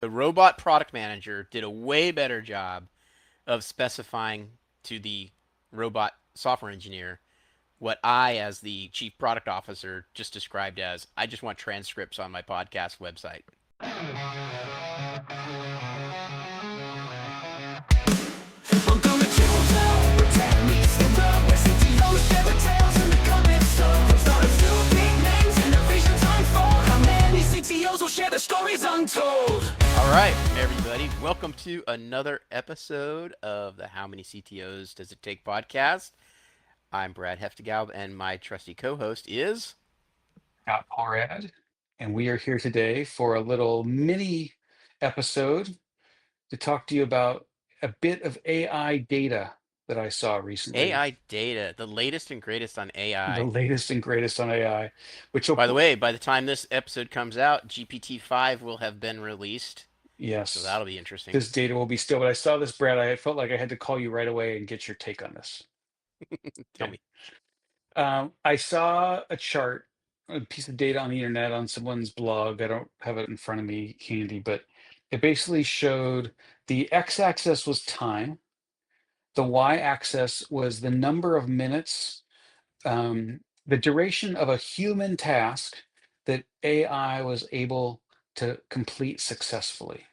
The robot product manager did a way better job of specifying to the robot software engineer what I, as the chief product officer, just described as I just want transcripts on my podcast website. Welcome to Tabletop, protect me from the where CTOs share the tales and the comments. From startups to big names, innovations unfold. How many CTOs will share their stories untold? All right, everybody, welcome to another episode of the How Many CTOs Does It Take podcast. I'm Brad Hefta-Gaub, and my trusty co-host is Got Porad, and we are here today for a little mini episode to talk to you about a bit of AI data that I saw recently. AI data, the latest and greatest on The AI. latest and greatest on AI, which By the will, way, by the time this episode comes out, GPT-5 will have been released, so yes, that'll be interesting. this data will be still. But I saw this, Brad. I felt like I had to call you right away and get your take on this. Tell Okay. me. I saw a chart, a piece of data on the internet on someone's blog. I don't have it in front of me handy, but it basically showed the x-axis was time. The y-axis was the number of minutes, the duration of a human task that AI was able to complete successfully.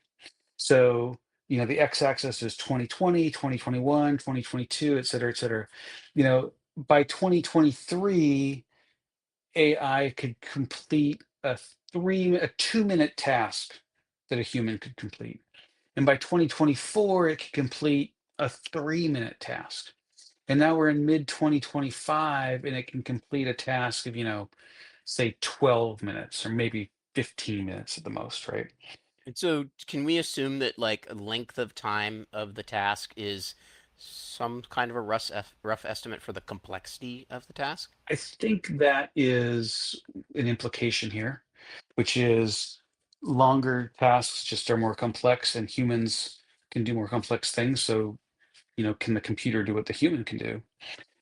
So, the x-axis is 2020, 2021, 2022, et cetera, et cetera. By 2023, AI could complete a 2-minute task that a human could complete. And by 2024, it could complete a 3-minute task. And now we're in mid 2025 and it can complete a task of, say 12 minutes or maybe 15 minutes at the most, right? And so, can we assume that like length of time of the task is some kind of a rough estimate for the complexity of the task? I think that is an implication here, which is longer tasks just are more complex and humans can do more complex things. So, can the computer do what the human can do?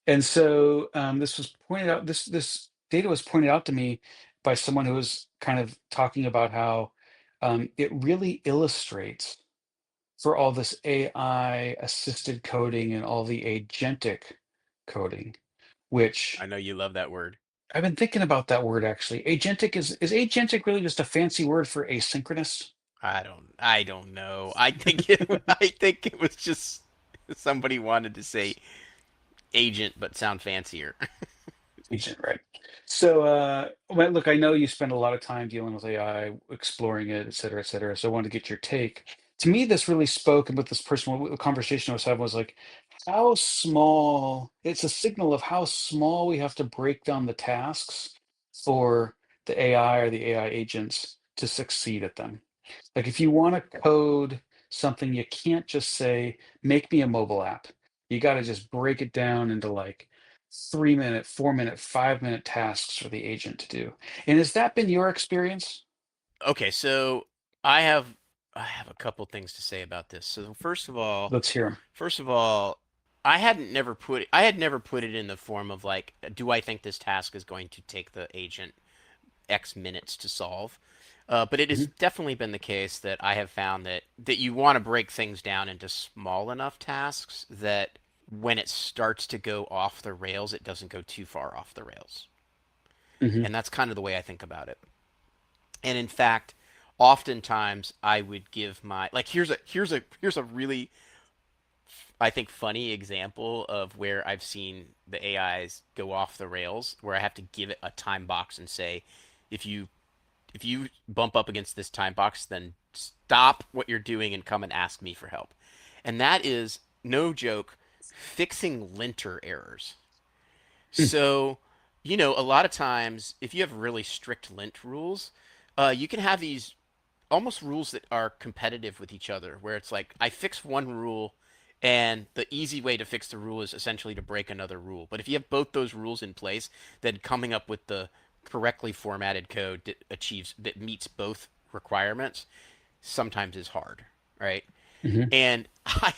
And so this was pointed out, this data was pointed out to me by someone who was kind of talking about how it really illustrates for all this AI assisted coding and all the agentic coding, I which know you love that word. I've been thinking about that word actually. Agentic is agentic really just a fancy word for asynchronous? I don't know. I think it was just somebody wanted to say agent but sound fancier. Agent, right. So, well, look, I know you spend a lot of time dealing with AI, exploring it, et cetera, et cetera. So I wanted to get your take. To me, this really spoke, and with this person, the conversation I was having was like, how small, it's a signal of how small we have to break down the tasks for the AI or the AI agents to succeed at them. Like, if you want to code something, you can't just say, make me a mobile app. You got to just break it down into like 3-minute, 4-minute, 5-minute tasks for the agent to do. And has that been your experience? Okay, so I have I have a couple things to say about this. So Let's hear them. first of all, I had never put it in the form of like, do I think this task is going to take the agent X minutes to solve? But it has Hmm. definitely been the case that I have found that you want to break things down into small enough tasks that when it starts to go off the rails, it doesn't go too far off the rails. Hmm. And that's kind of the way I think about it. And in fact, oftentimes I would give my like here's a really I think funny example of where I've seen the AIs go off the rails where I have to give it a time box and say if you if you bump up against this time box then stop what you're doing and come and ask me for help. And that is no joke fixing linter errors. So, a lot of times, if you have really strict lint rules, you can have these almost rules that are competitive with each other, where it's like, I fix one rule, and the easy way to fix the rule is essentially to break another rule. But if you have both those rules in place, then coming up with the correctly formatted code that meets both requirements sometimes is hard, right? Hmm. And I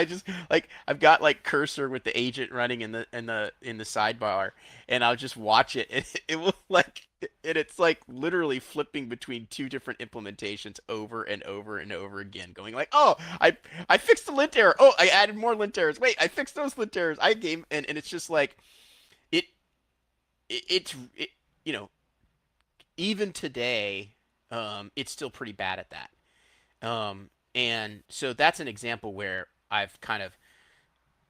just like I've got like cursor with the agent running in the sidebar, and I'll just watch it, and it will like And it's like literally flipping between two different implementations over and over and over again, going like, oh, I fixed the lint error. Oh, I added more lint errors. Wait, I fixed those lint errors. I gave and it's just like it, it's you know even today, it's still pretty bad at that. And so that's an example where I've kind of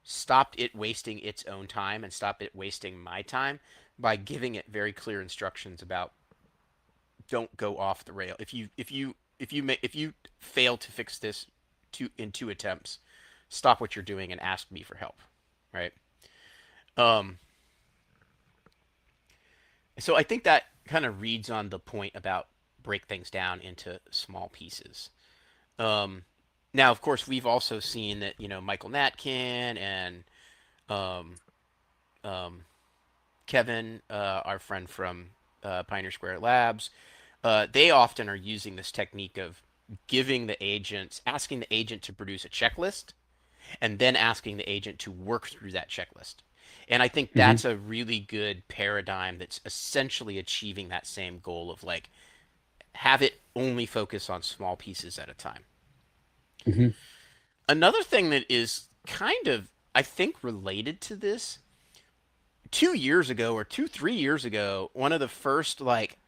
stopped it wasting its own time and stopped it wasting my time by giving it very clear instructions about don't go off the rail. If you fail to fix this in 2 attempts, stop what you're doing and ask me for help, right? Um, so I think that kind of reads on the point about break things down into small pieces. Um, Now, of course, we've also seen that Michael Natkin and um, um, Kevin, our friend from Pioneer Square Labs, they often are using this technique of asking the agent to produce a checklist, and then asking the agent to work through that checklist. And I think Hmm. that's a really good paradigm that's essentially achieving that same goal of like have it only focus on small pieces at a time. Hmm. Another thing that is kind of, I think, related to this, 2 years ago or 3 years ago, one of the first like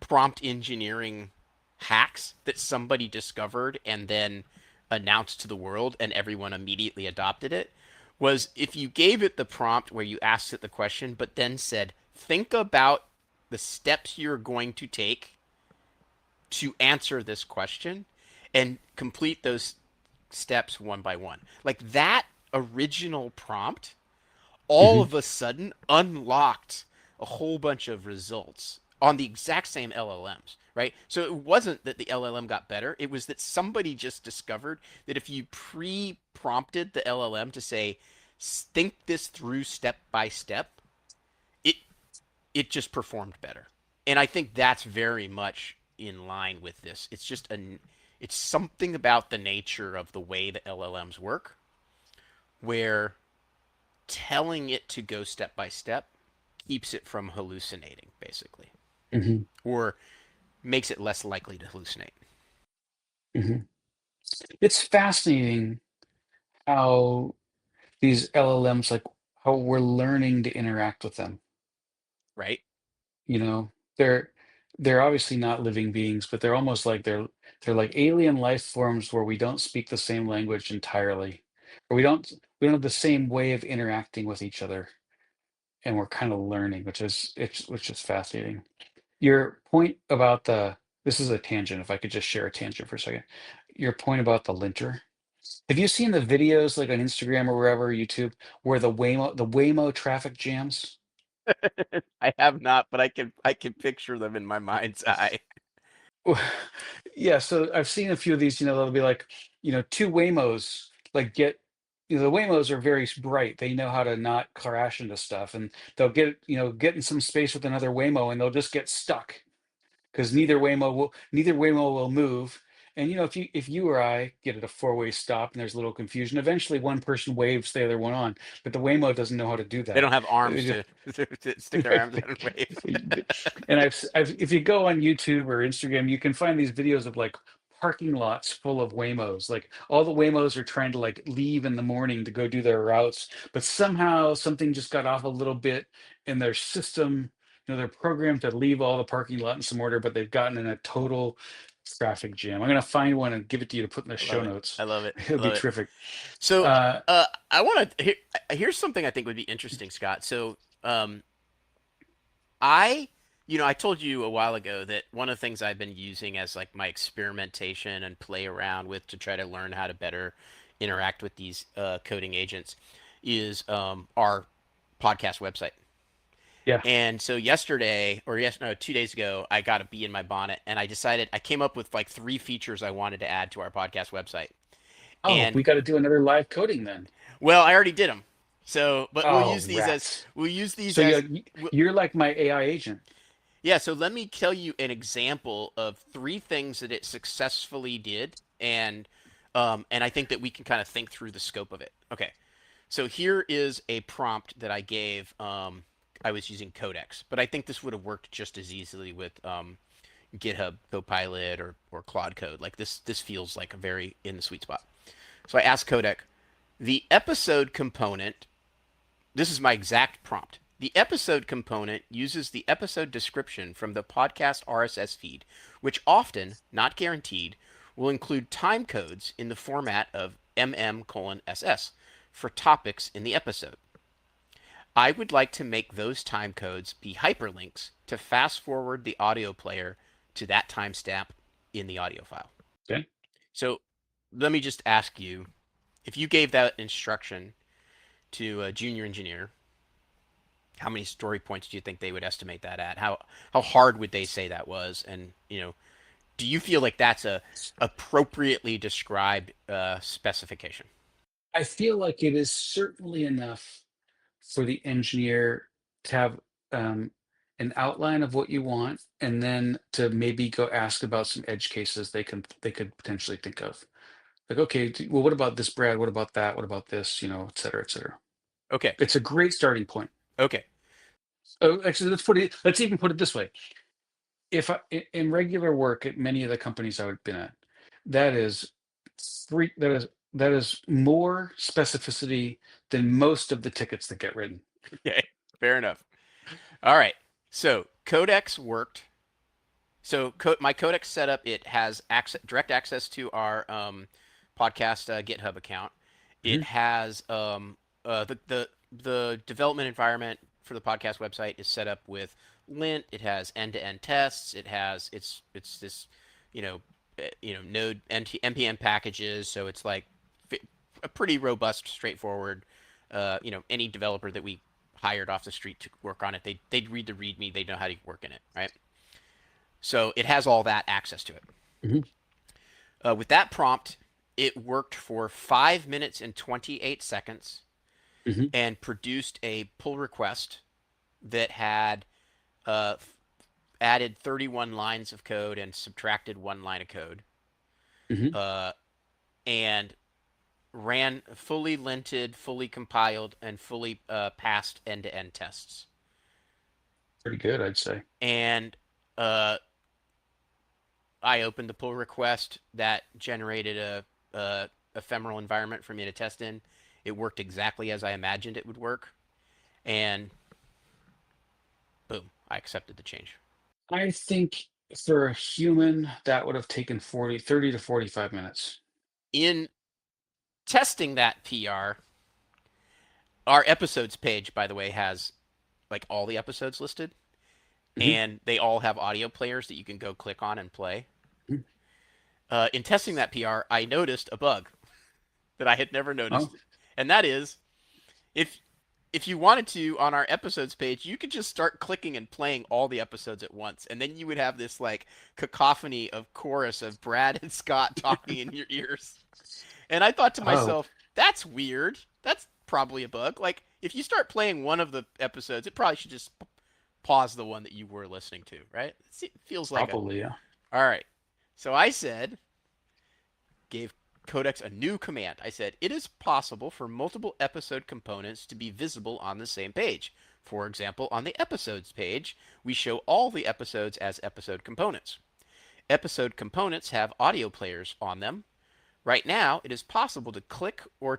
prompt engineering hacks that somebody discovered and then announced to the world and everyone immediately adopted it was if you gave it the prompt where you asked it the question, but then said, think about the steps you're going to take to answer this question and complete those steps one by one. Like that original prompt all Hmm. of a sudden unlocked a whole bunch of results on the exact same LLMs, right? So it wasn't that the LLM got better, it was that somebody just discovered that if you pre-prompted the LLM to say think this through step by step, it it just performed better. And I think that's very much in line with this. It's something about the nature of the way the LLMs work where telling it to go step by step keeps it from hallucinating, basically, Hmm. or makes it less likely to hallucinate, Hmm. It's fascinating how these LLMs, like how we're learning to interact with them. right? You know, they're obviously not living beings, but they're almost like they're like alien life forms where we don't speak the same language entirely, or we don't have the same way of interacting with each other, and we're kind of learning, which is fascinating. Your point about the this is a tangent. If I could just share a tangent for a second, your point about the linter. Have you seen the videos like on Instagram or wherever, YouTube, where the Waymo traffic jams? I have not, but I can picture them in my mind's eye. Well, yeah, so I've seen a few of these, they'll be like, two Waymos, like the Waymos are very bright. They know how to not crash into stuff, and they'll get in some space with another Waymo and they'll just get stuck because neither Waymo will move. And if you or I get at a four-way stop and there's a little confusion, eventually one person waves the other one on, but the Waymo doesn't know how to do They that. don't have arms It to, to stick their arms out and wave. and if you go on YouTube or Instagram, you can find these videos of like parking lots full of Waymos. Like all the Waymos are trying to like leave in the morning to go do their routes, but somehow something just got off a little bit in their system. They're programmed to leave all the parking lot in some order, but they've gotten in a total traffic jam. I'm gonna find one and give it to you to put in the I show love it. notes. I love it. It'll I be love it. terrific. So, Uh, I want to here's something I think would be interesting, Scott. So, I, I told you a while ago that one of the things I've been using as like my experimentation and play around with to try to learn how to better interact with these coding agents is our podcast website. yeah. And so yesterday, or yes, no, 2 days ago, I got a bee in my bonnet, and I came up with like 3 features I wanted to add to our podcast website. Oh, And we got to do another live coding then. well, I already did them. So, but Oh, rats. we'll use these So as you're like my AI agent. yeah, so let me tell you an example of 3 things that it successfully did, and I think that we can kind of think through the scope of it. Okay, so here is a prompt that I gave. I was using Codex, but I think this would have worked just as easily with GitHub Copilot or Claude Code. Like this feels like a very in the sweet spot. So I asked Codec, the episode component, this is my exact prompt. The episode component uses the episode description from the podcast RSS feed, which often, not guaranteed, will include time codes in the format of MM:SS for topics in the episode. I would like to make those time codes be hyperlinks to fast forward the audio player to that timestamp in the audio file. Okay. So let me just ask you, if you gave that instruction to a junior engineer, how many story points do you think they would estimate that at? How hard would they say that was? And do you feel like that's a appropriately described specification? I feel like it is certainly enough for the engineer to have an outline of what you want, and then to maybe go ask about some edge cases they could potentially think of. Like, okay, well, what about this, Brad? What about that? What about this? Et cetera, et cetera. Okay. It's a great starting point. Okay. Oh, actually, let's even put it this way. If in regular work at many of the companies I've been at, that is free, that is more specificity than most of the tickets that get written. Okay. Fair enough. All right. So Codex worked. So my Codex setup, it has direct access to our podcast GitHub account. It Mhm. has the development environment for the podcast website is set up with lint. It has end-to-end tests. It's this node npm packages. So it's like a pretty robust, straightforward. Any developer that we hired off the street to work on it, they'd read the README. They know how to work in it, right? So it has all that access to it. Mhm. With that prompt, it worked for 5 minutes and 28 seconds Mhm. and produced a pull request that had uh, added 31 lines of code and subtracted 1 line of code, Mhm. uh, and ran fully linted, fully compiled, and fully passed end-to-end tests. Pretty good, I'd say. And I opened the pull request that generated a ephemeral environment for me to test in. It worked exactly as I imagined it would work, and boom, I accepted the change. I think for a human, that would have taken 30 to 45 minutes. In testing that PR, our episodes page, by the way, has like all the episodes listed, Mhm. and they all have audio players that you can go click on and play. Mhm. In testing that PR, I noticed a bug that I had never Oh, noticed, and that is if if you wanted to on our episodes page, you could just start clicking and playing all the episodes at once, and then you would have this like cacophony of chorus of Brad and Scott talking in your ears. And I thought to oh, myself, that's weird. That's probably a bug. Like if you start playing one of the episodes, it probably should just pause the one that you were listening to, right? It feels like a probably, yeah. all right. So I said, gave Codex a new command. I said, it is possible for multiple episode components to be visible on the same page. For example, on the episodes page, we show all the episodes as episode components. Episode components have audio players on them. Right now, it is possible to click play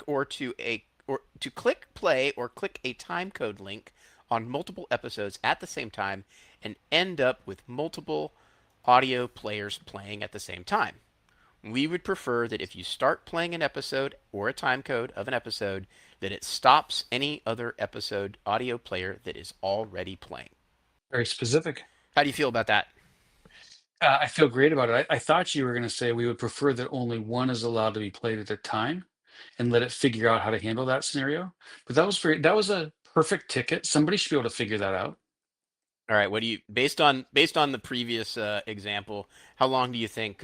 or click a timecode link on multiple episodes at the same time and end up with multiple audio players playing at the same time. We would prefer that if you start playing an episode or a timecode of an episode, that it stops any other episode audio player that is already playing. Very specific. How do you feel about that? I feel great about it. I thought you were going to say we would prefer that only one is allowed to be played at a time and let it figure out how to handle that scenario. But that was a perfect ticket. Somebody should be able to figure that out. All right, what do you based on the previous example, how long do you think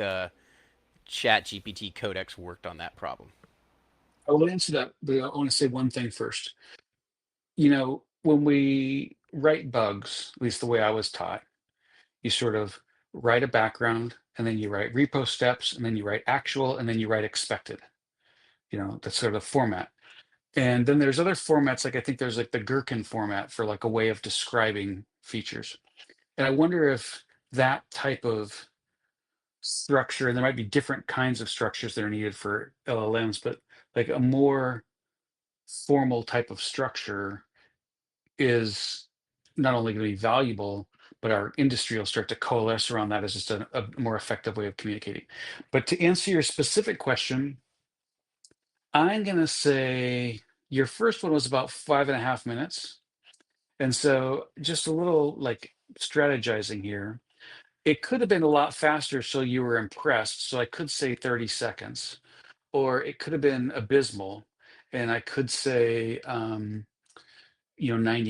Chat GPT Codex worked on that problem? I will answer that, but I want to say one thing first. When we write bugs, at least the way I was taught, you sort of write a background, and then you write repo steps, and then you write actual, and then you write expected. That's sort of the format. And then there's other formats, like I think there's like the Gherkin format for like a way of describing features. And I wonder if that type of structure, and there might be different kinds of structures that are needed for LLMs, but like a more formal type of structure is not only going to be valuable, but our industry will start to coalesce around that as just a more effective way of communicating. But to answer your specific question, I'm going to say your first one was about 5.5 minutes. And so just a little like strategizing here. It could have been a lot faster so you were impressed. So I could say 30 seconds, or it could have been abysmal. And I could say 90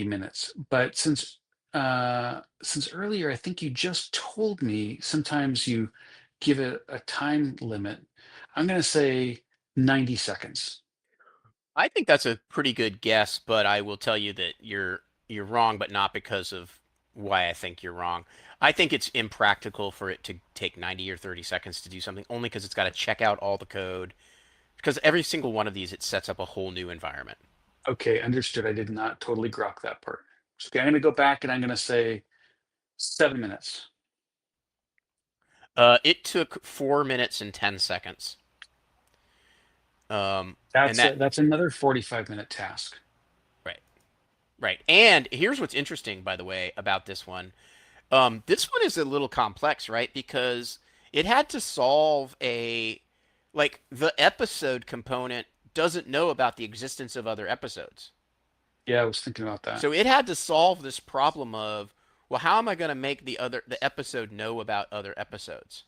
minutes. But since earlier I think you just told me sometimes you give it a time limit, I'm going to say 90 seconds. I think that's a pretty good guess, but I will tell you that you're wrong, but not because of why I think you're wrong. I think it's impractical for it to take 90 or 30 seconds to do something, only because it's got to check out all the code. Because every single one of these, it sets up a whole new environment. Okay, understood. I did not totally grok that part. So, okay, I'm going to go back and I'm going to say 7 minutes. It took 4 minutes and 10 seconds. And That's another 45-minute task. right, right. And here's what's interesting, by the way, about this one. This one is a little complex, right? Because it had to solve like the episode component doesn't know about the existence of other episodes. Yeah, I was thinking about that. So it had to solve this problem of, well, how am I going to make the episode know about other episodes,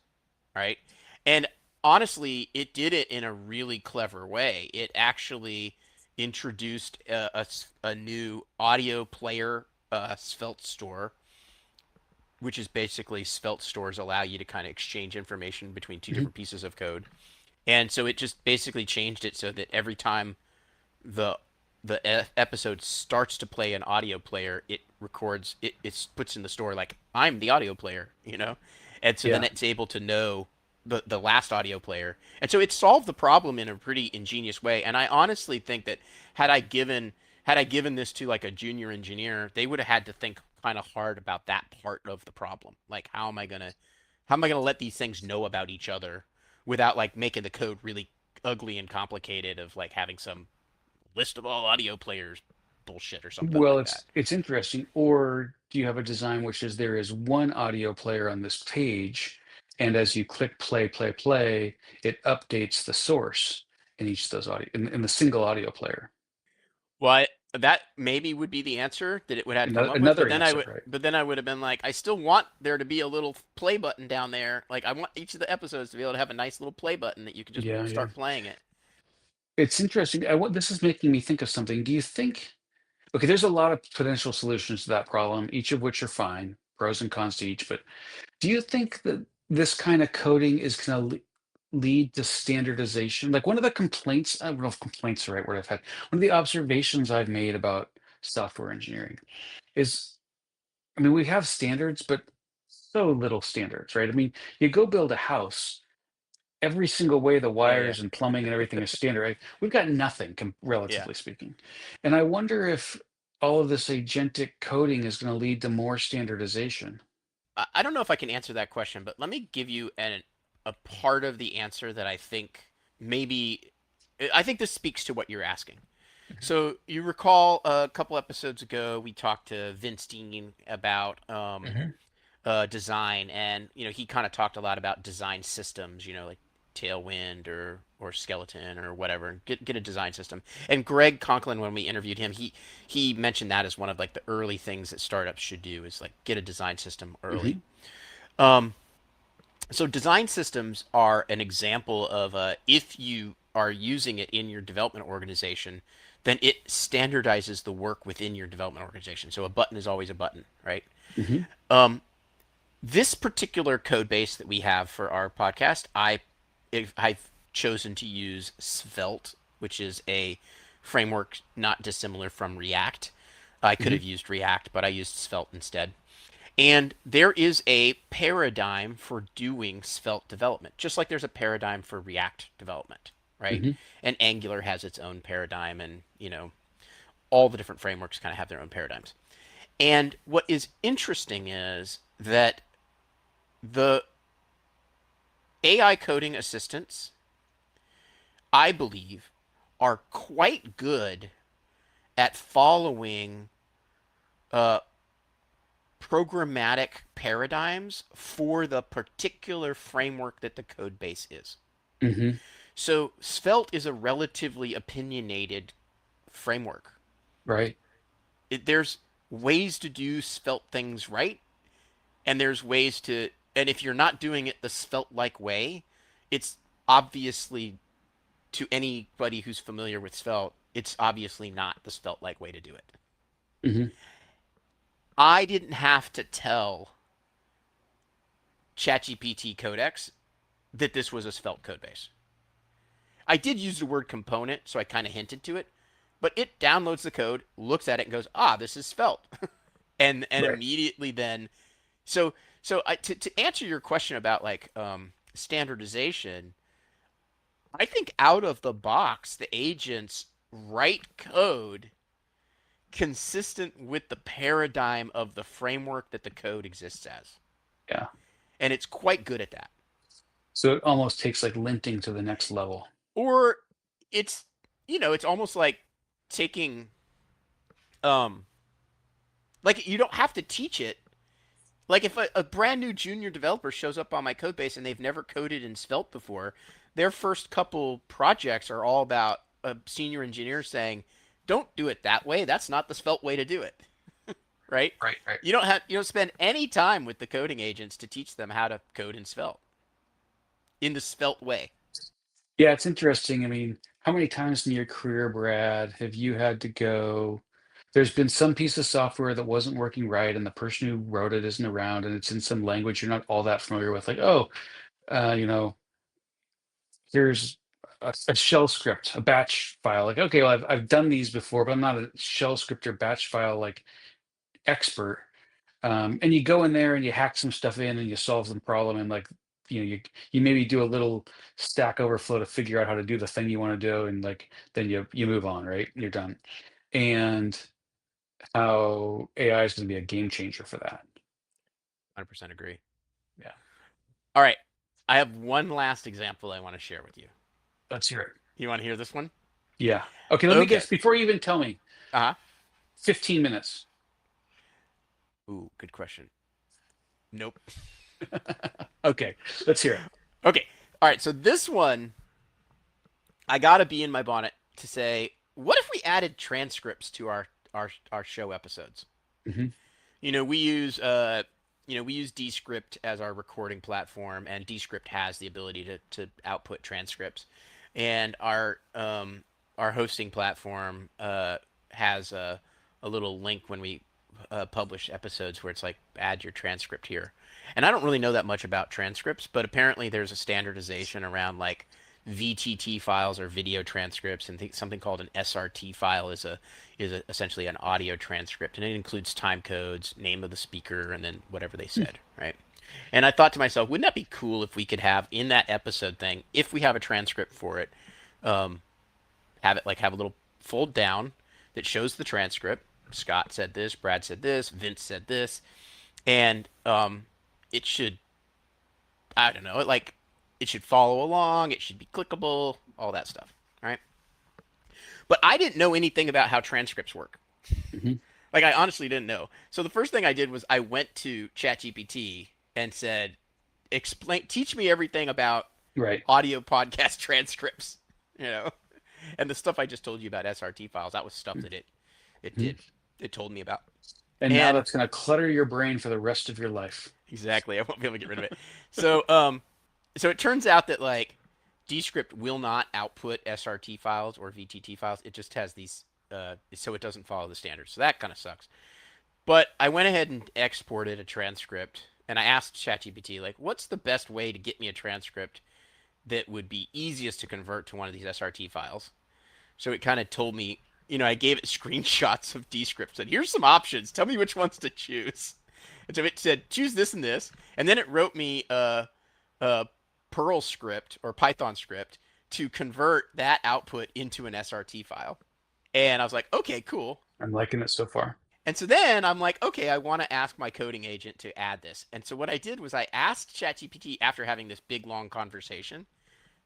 right? And honestly, it did it in a really clever way. It actually introduced a new audio player Svelte store, which is basically Svelte stores allow you to kind of exchange information between two Mhm. different pieces of code. And so it just basically changed it so that every time the episode starts to play an audio player, it records it puts in the store like I'm the audio player, you know, and so then Yeah. it's able to know the last audio player, and so it solved the problem in a pretty ingenious way. And I honestly think that had I given had I given this to like a junior engineer, they would have had to think kind of hard about that part of the problem. Like how am I gonna let these things know about each other without like making the code really ugly and complicated of like having some list of all audio players bullshit or something Well, like that. it's interesting. Or do you have a design which is there is one audio player on this page, and as you click play, play, play, it updates the source in each of those audio in the single audio player. Well, that maybe would be the answer that it would have to come up with, Another answer, right? but then I would have been like, I still want there to be a little play button down there. Like I want each of the episodes to be able to have a nice little play button that you can just Yeah, yeah. start playing it. It's interesting. This is making me think of something. Do you think, okay, there's a lot of potential solutions to that problem, each of which are fine, pros and cons to each, but do you think that this kind of coding is going to lead to standardization? Like one of the complaints, I don't know if complaints are the right word I've had, one of the observations I've made about software engineering is, I mean, we have standards, but so little standards, right? I mean, you go build a house, every single way the Oh yeah, wires and plumbing and everything is standard, right? We've got nothing, yeah. relatively speaking. And I wonder if all of this agentic coding is going to lead to more standardization. I don't know if I can answer that question, but let me give you a part of the answer that I think maybe I think this speaks to what you're asking. So you recall a couple episodes ago we talked to Vince Dean about Hmm. design, and he kind of talked a lot about design systems, like Tailwind or Skeleton or whatever. Get a design system. And Greg Conklin, when we interviewed him, he mentioned that as one of like the early things that startups should do is like get a design system early. Mhm. Um, so design systems are an example of if you are using it in your development organization, then it standardizes the work within your development organization. So a button is always a button, right? Mhm. Um, this particular code base that we have for our podcast, I've chosen to use Svelte, which is a framework not dissimilar from React. I could Mhm. have used React, but I used Svelte instead. And there is a paradigm for doing Svelte development, just like there's a paradigm for React development. right? Hmm. And Angular has its own paradigm, and all the different frameworks kind of have their own paradigms. And what is interesting is that the AI coding assistants, I believe, are quite good at following uh, programmatic paradigms for the particular framework that the code base is. Hmm. So Svelte is a relatively opinionated framework. Right. There's ways to do Svelte things right, and there's ways to, and if you're not doing it the Svelte-like way, it's obviously, to anybody who's familiar with Svelte, it's obviously not the Svelte-like way to do it. Hmm. I didn't have to tell ChatGPT Codex that this was a Svelte codebase. I did use the word component, so I kind of hinted to it, but it downloads the code, looks at it, and goes, "Ah, this is Svelte," and Right. immediately then. To answer your question about like standardization, I think out of the box, the agents write code consistent with the paradigm of the framework that the code exists as, Yeah. and it's quite good at that. So it almost takes like linting to the next level. Or it's it's almost like taking um like you don't have to teach it. Like if a brand new junior developer shows up on my code base and they've never coded in Svelte before, their first couple projects are all about a senior engineer saying, "Don't do it that way. That's not the Svelte way to do it." Right? Right. Right. You don't spend any time with the coding agents to teach them how to code in Svelte in the Svelte way. Yeah, it's interesting. I mean, how many times in your career, Brad, have you had to go? There's been some piece of software that wasn't working right, and the person who wrote it isn't around, and it's in some language you're not all that familiar with. Like, oh, uh, you know, here's a shell script, a batch file. Like, okay, well, I've done these before, but I'm not a shell script or batch file like expert. And you go in there and you hack some stuff in and you solve the problem, and like, you maybe do a little Stack Overflow to figure out how to do the thing you want to do, and like then you move on, right? You're done. And how AI is going to be a game changer for that. 100% agree. Yeah, All right. I have one last example I want to share with you. let's hear it. You want to hear this one? Yeah. Okay, let me Okay. guess before you even tell me. Uh-huh. 15 minutes. Ooh, good question. Nope. Okay, let's hear it. Okay. All right. So this one, I gotta be in my bonnet to say, what if we added transcripts to our show episodes? Hmm. We use we use Descript as our recording platform, and Descript has the ability to output transcripts, and our hosting platform has a little link when we publish episodes where it's like add your transcript here. And I don't really know that much about transcripts, but apparently there's a standardization around like VTT files or video transcripts, and something called an SRT file essentially an audio transcript, and it includes time codes, name of the speaker, and then whatever they said, right? And I thought to myself, wouldn't that be cool if we could have in that episode thing, if we have a transcript for it, um, have a little fold down that shows the transcript. Scott said this, Brad said this, Vince said this, and it should, I don't know, it should follow along, it should be clickable, all that stuff, right? But I didn't know anything about how transcripts work. Hmm. Like I honestly didn't know. So the first thing I did was I went to ChatGPT and said, "Explain, teach me everything about Right. audio podcast transcripts." You know, and the stuff I just told you about SRT files, that was stuff that it Mhm. did it told me about. And now And that's going to clutter your brain for the rest of your life. exactly, I won't be able to get rid of it. So so it turns out that like Descript will not output SRT files or VTT files. It just has these so it doesn't follow the standards. So that kind of sucks. But I went ahead and exported a transcript, and I asked ChatGPT like, "What's the best way to get me a transcript that would be easiest to convert to one of these SRT files?" So it kind of told me, I gave it screenshots of Descript, said, "Here's some options. Tell me which ones to choose." And so it said, "Choose this and this," and then it wrote me a Perl script or Python script to convert that output into an SRT file. And I was like, okay, cool. I'm liking it so far. And so then I'm like, okay, I want to ask my coding agent to add this. And so what I did was I asked ChatGPT after having this big long conversation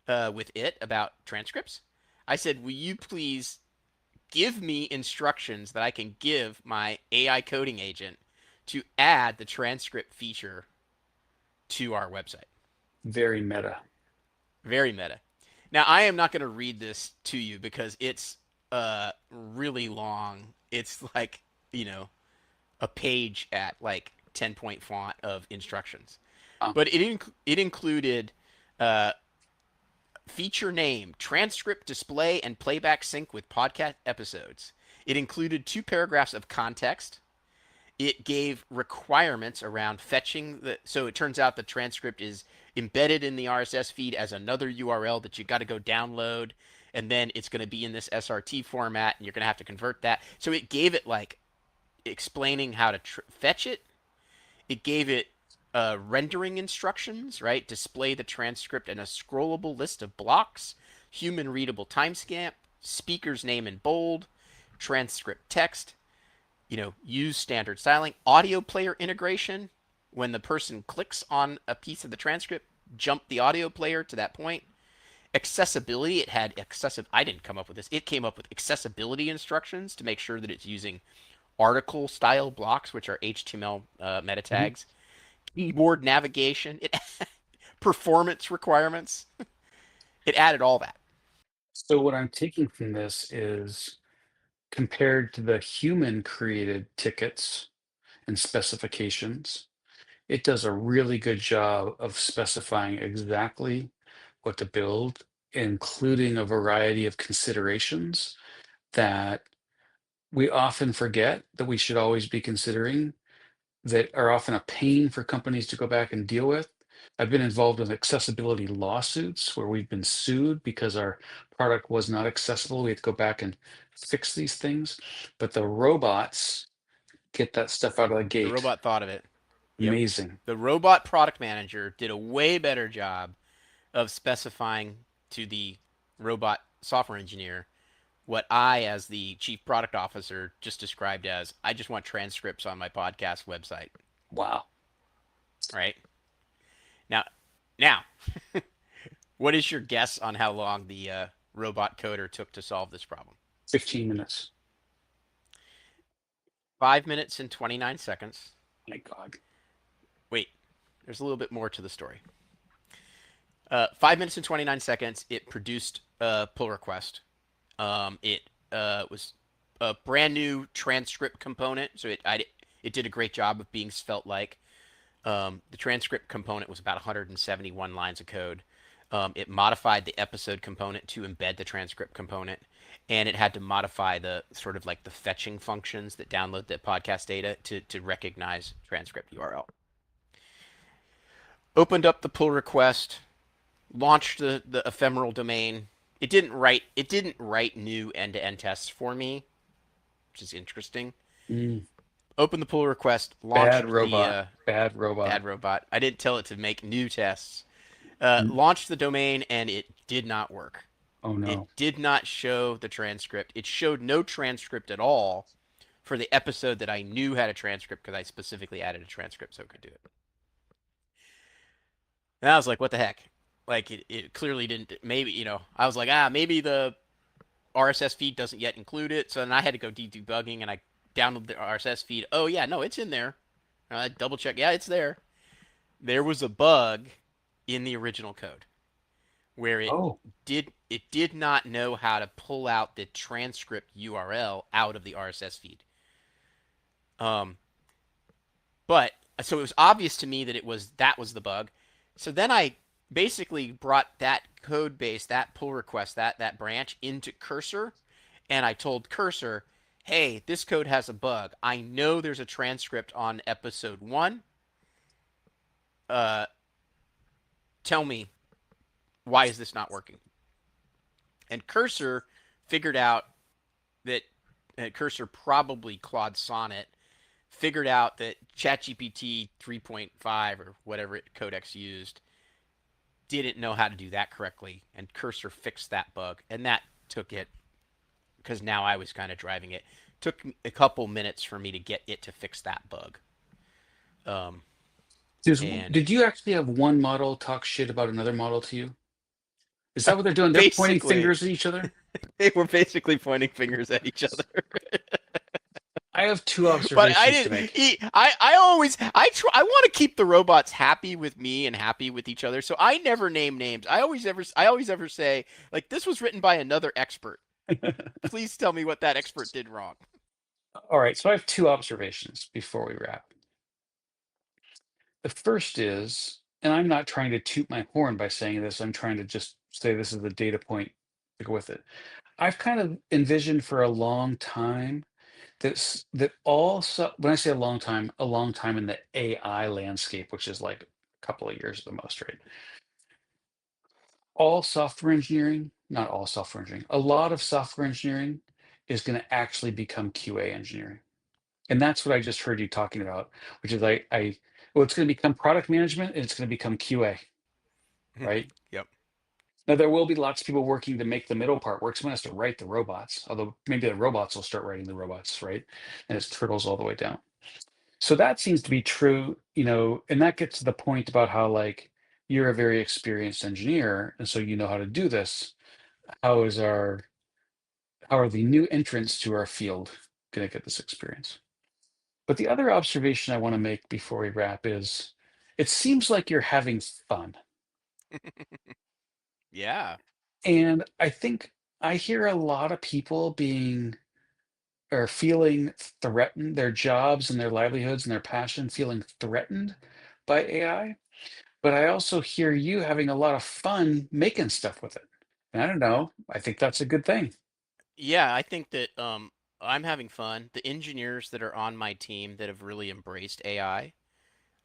with it about transcripts. I said, will you please give me instructions that I can give my AI coding agent to add the transcript feature to our website? Very meta. Very meta. Now, I am not going to read this to you because it's really long. It's like, you know, a page at like 10-point font of instructions. Um, But it included uh, feature name, transcript display, and playback sync with podcast episodes. It included 2 paragraphs of context. It gave requirements around fetching the. So it turns out the transcript is embedded in the RSS feed as another URL that you got to go download, and then it's going to be in this SRT format, and you're going to have to convert that. So it gave it like explaining how to fetch it. It gave it rendering instructions, right? Display the transcript in a scrollable list of blocks, human readable timestamp, speaker's name in bold, transcript text, use standard styling, audio player integration. When the person clicks on a piece of the transcript, jump the audio player to that point. Accessibility, it had I didn't come up with this. It came up with accessibility instructions to make sure that it's using article style blocks, which are HTML meta mhm. tags. Keyboard navigation, performance requirements. It added all that. So what I'm taking from this is compared to the human created tickets and specifications, it does a really good job of specifying exactly what to build, including a variety of considerations that we often forget that we should always be considering, that are often a pain for companies to go back and deal with. I've been involved in accessibility lawsuits where we've been sued because our product was not accessible. We had to go back and fix these things. But the robots get that stuff out of the The gate. robot thought of it. Yep. Amazing. The robot product manager did a way better job of specifying to the robot software engineer what I, as the chief product officer, just described as I just want transcripts on my podcast website. Wow. Right? Now, now, what is your guess on how long the robot coder took to solve this problem? 15 minutes. 5 minutes and 29 seconds. My God. Wait, there's a little bit more to the story. 5 minutes and 29 seconds. It produced a pull request. It was a brand new transcript component, so it did a great job of being felt like. The transcript component was about 171 lines of code. It modified the episode component to embed the transcript component, and it had to modify the sort of like the fetching functions that download the podcast data to recognize transcript URL. Opened up the pull request, launched the ephemeral domain. It didn't write new end-to-end tests for me, which is interesting. Mm, Opened the pull request, bad launched the robot. Bad robot. bad robot. I didn't tell it to make new tests. Mm, Launched the domain, and it did not work. oh It no. did not show the transcript. It showed no transcript at all for the episode that I knew had a transcript because I specifically added a transcript so it could do it. And I was like, what the heck? Like, it clearly didn't. Maybe, I was like, maybe the RSS feed doesn't yet include it. So then I had to go debugging and I downloaded the RSS feed. Oh, yeah, no, it's in there. I double check. Yeah, it's there. There was a bug in the original code where Oh, it did not know how to pull out the transcript URL out of the RSS feed. Um, but so it was obvious to me that was the bug. So then I basically brought that code base, that pull request, that branch into Cursor, and I told Cursor, "Hey, this code has a bug. I know there's a transcript on episode 1. Uh, tell me, why is this not working?" And Cursor figured out that Cursor, probably Claude Sonnet, figured out that ChatGPT 3.5 or whatever codex used didn't know how to do that correctly, and Cursor fixed that bug, and that took it because now I was kind of driving it. Took a couple minutes for me to get it to fix that bug. Um, and Did you actually have one model talk shit about another model to you? Is that what they're doing? They're pointing basically, fingers at each other? they were basically pointing fingers at each other. I have two But I observations to didn't. make. I always I try. I want to keep the robots happy with me and happy with each other. So I never name names. I always ever say like this was written by another expert. Please tell me what that expert did wrong. All right, so I have two observations before we wrap. The first is, and I'm not trying to toot my horn by saying this, I'm trying to just say this is the data point to go with it. I've kind of envisioned for a long time when I say a long time in the AI landscape, which is like a couple of years at the most, right? All software engineering, not all software engineering, a lot of software engineering is going to actually become QA engineering. And that's what I just heard you talking about, which is well, it's going to become product management and it's going to become QA, right? Yep. Now there will be lots of people working to make the middle part work. Someone has to write the robots, although maybe the robots will start writing the robots, right? And it trickles all the way down. So that seems to be true, and that gets to the point about how like you're a very experienced engineer, and so you know how to do this. How is our how are the new entrants to our field going to get this experience? But the other observation I want to make before we wrap is it seems like you're having fun. Yeah. And I think I hear a lot of people being or feeling threatened, their jobs and their livelihoods and their passion feeling threatened by AI. But I also hear you having a lot of fun making stuff with it. And I don't know. I think that's a good thing. Yeah, I think that I'm having fun. The engineers that are on my team that have really embraced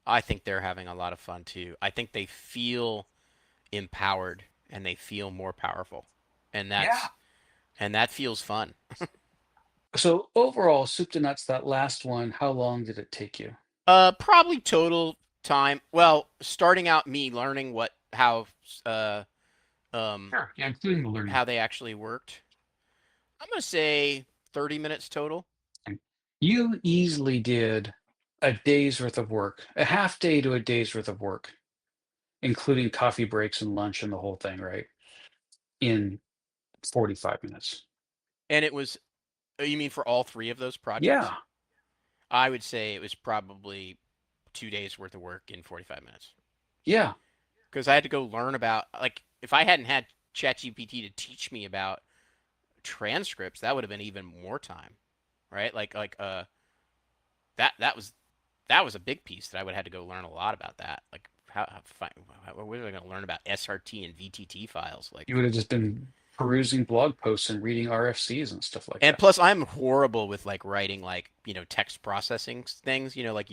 I think they're having a lot of fun too. I think they feel empowered and they feel more powerful. And Yeah. that feels fun. So overall, soup to nuts, that last one, how long did it take you? Probably total time. Well, starting out me learning uh um Sure. Yeah, including the learning. how they actually worked. I'm gonna say 30 minutes total. And you easily did a day's worth of work, a half day to a day's worth of work, including coffee breaks and lunch and the whole thing, right? In 45 minutes. And it was you mean for all three of those projects? Yeah. I would say it was probably 2 days worth of work in 45 minutes. Yeah. Because I had to go learn about like if I hadn't had ChatGPT to teach me about transcripts, that would have been even more time, right? That was that was a big piece that I would have had to go learn a lot about that. Like what was I going to learn about SRT and VTT files? Like, You would have just been perusing blog posts and reading RFCs and stuff like and that. plus I'm horrible with like writing like text processing things. Like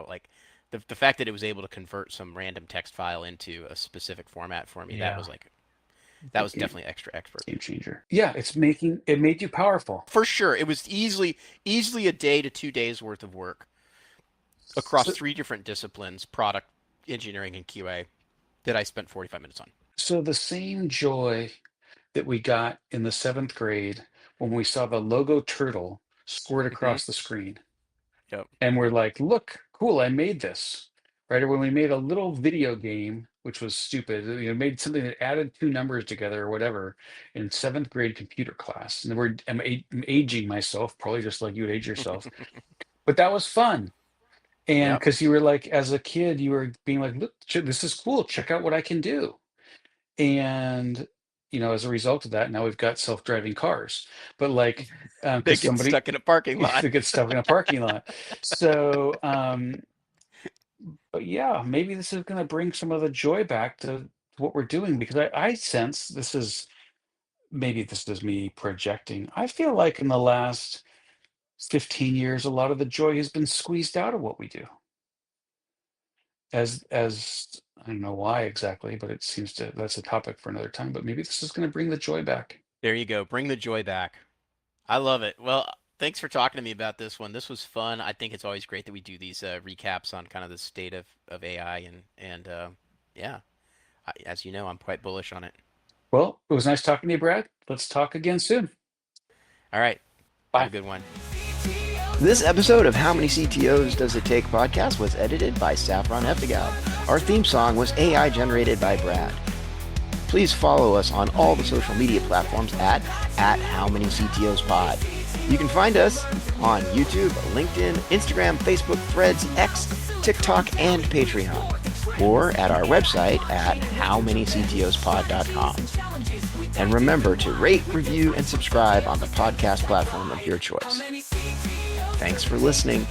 like the fact that it was able to convert some random text file into a specific format for me Yeah. that was Game, definitely extra expert. game changer. Yeah, it made you powerful. For sure, it was easily a day to 2 days worth of work across So, three different disciplines: product engineering and QA that I spent 45 minutes on. so the same joy that we got in the seventh grade when we saw the logo turtle squirt Hmm. across the screen. Yep. And we're like, look, cool, I made this. Right? Or when we made a little video game, which was stupid, made something that added two numbers together or whatever in seventh grade computer class. And I'm aging myself, probably just like you would age yourself. But that was fun. And Yep. because you were like, as a kid, you were being like, look, this is cool. Check out what I can do. And as a result of that, now we've got self-driving cars. But like, They because get somebody stuck in a parking lot. they get stuck in a parking lot. So, but yeah, maybe this is going to bring some of the joy back to what we're doing because I sense maybe this is me projecting. I feel like in the last 15 years, a lot of the joy has been squeezed out of what we do. As I don't know why exactly, but it seems to that's a topic for another time. But maybe this is going to bring the joy back. There you go. Bring the joy back. I love it. Well, thanks for talking to me about this one. This was fun. I think it's always great that we do these recaps on kind of the state of AI and yeah. As you know, I'm quite bullish on it. Well, it was nice talking to you, Brad. Let's talk again soon. All right. Have a Bye. good one. This episode of How Many CTOs Does It Take podcast was edited by Saffron Hefta-Gaub. Our theme song was AI generated by Brad. Please follow us on all the social media platforms at How Many CTOs Pod. You can find us on YouTube, LinkedIn, Instagram, Facebook, Threads, X, TikTok, and Patreon, or at our website at howmanyctospod.com. And remember to rate, review, and subscribe on the podcast platform of your choice. Thanks for listening.